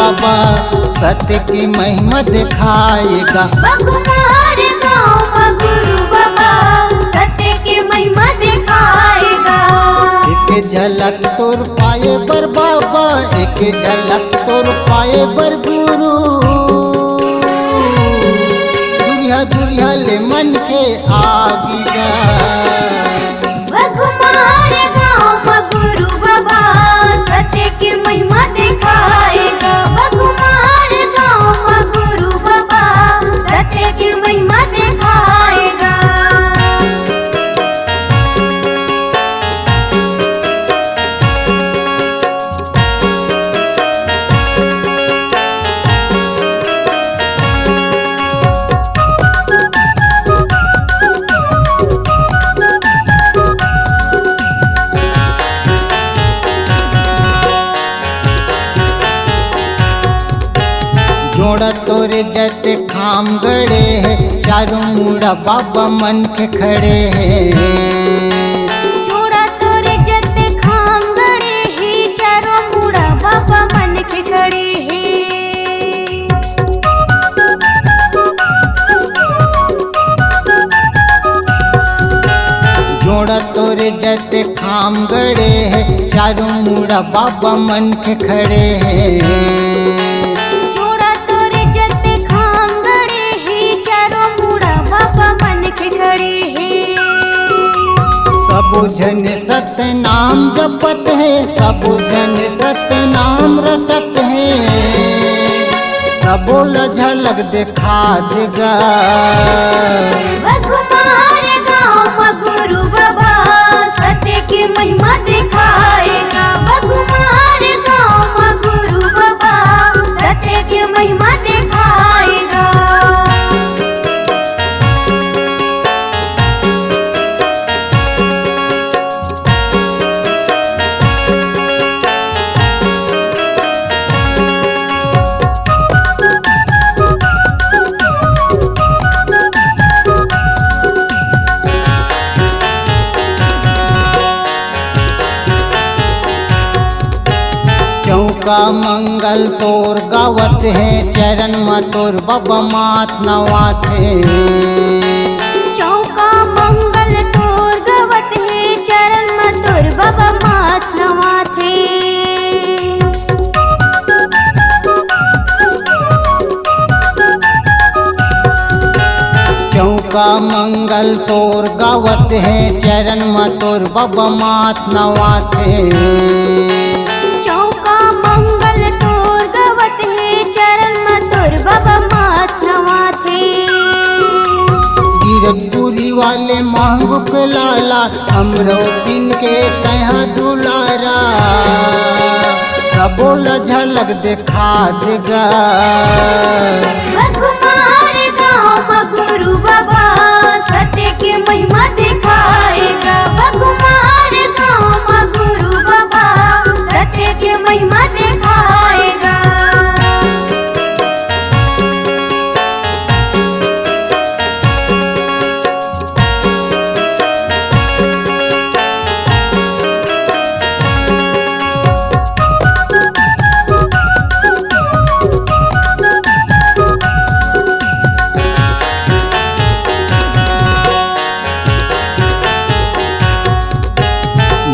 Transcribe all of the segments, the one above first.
बाबा सत्य की महिमा दिखाएगा। बघुमार गाँव में गुरु बाबा सत्य की महिमा दिखाएगा। एक झलक तोर पाए बर बाबा, एक झलक तोर पाए बर गुरु, दुरिया दुरिया ले मन के आगी जा। बघुमार गाँव में गुरु बाबा सत्य की महिमा दिखाएगा। बघुमार गाँव में गुरु बाबा सत्य की महिमा दिखाएगा। जोड़ा तोरे जैसे खाम गड़े है, चारों मुड़ा बाबा मन के खड़े है। जोड़ा तोरे जैसे खाम गड़े ही, चारों मुड़ा बाबा मन के खड़े हैं। जोड़ा तोरे जैसे खाम गड़े है, चारों मुड़ा बाबा मन के खड़े है। सबो जन सत्य नाम जपत है, सबो जन सत्य नाम रटत है, सबो झलक दिखा देगा। बघुमार गाँव में गुरु बाबा सत्य की महिमा दिखाएगा। बघुमार गाँव में गुरु बाबा सत्य की महिमा दिखाएगा। चौका मंगल तोर गावत है, चरण में तोर बाबा मात नवात है। चौका मंगल तोर गावत है, चरण में तोर बाबा मात नवात है। चौका मंगल तोर गावत है, चरण में तोर बाबा मात नवात है। चौका मंगल तोर गावत है, चरण में तोर बाबा मात नवात है। गिरपुरी वाले मांग के लाला, हमरो पिन के तहा दुलारा, सबो झलक दिखा देगा। बघुमार गाँव में गुरु बाबा सत्य की महिमा दिखाएगा। बघुमार गाँव में गुरु बाबा सत्य की महिमा दिखाएगा।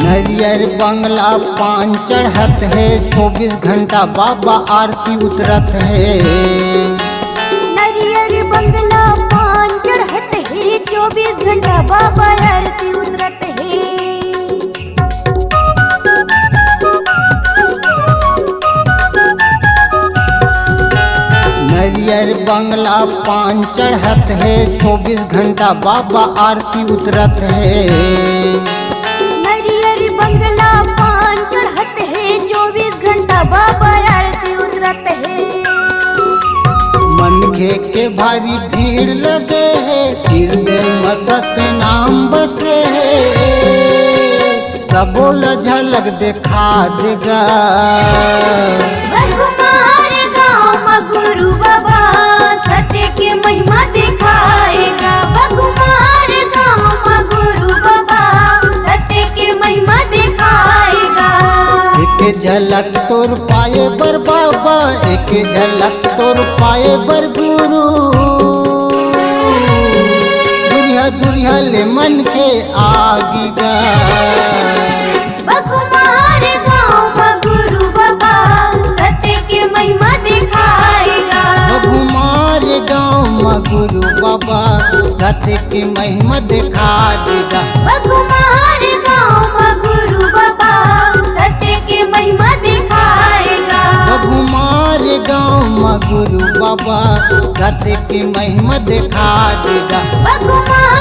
नरियर बंगला पान चढ़त है, 24 घंटा बाबा आरती उतरत है। नरियर बंगला पान चढ़त है, 24 घंटा बाबा आरती उतरत है। नरियर बंगला पान चढ़त है, 24 घंटा बाबा आरती उतरत है। नरियर बंगला पान चढ़त है, 24 घंटा बाबा आरती उतरत है। मन के भारी भीड़ लगे है, दिल में मसत नाम बसे है, सबो झलक दिखा देगा। बघुमार गाँव में गुरु बाबा सत्य की महिमा दिखाएगा। बघुमार गाँव में गुरु बाबा सत्य की महिमा दिखाएगा। एक झलक तोर पाए बर बाबा, एक के झलक तोर पाए बर गुरु दुरिया दुरिया ले मन के आगी गा बकुमार गाँव में गुरु बाबा सत्य के महिमा दिखाएगा बघुमार गाँव में गुरु बाबा सत्य की महिमा दिखा देगा बकुमार गाँव में गुरु बाबा सत्य के महिमा दिखाएगा बघुमार गाँव में गुरु बाबा सत्य की महिमा दिखा देगा बकुमार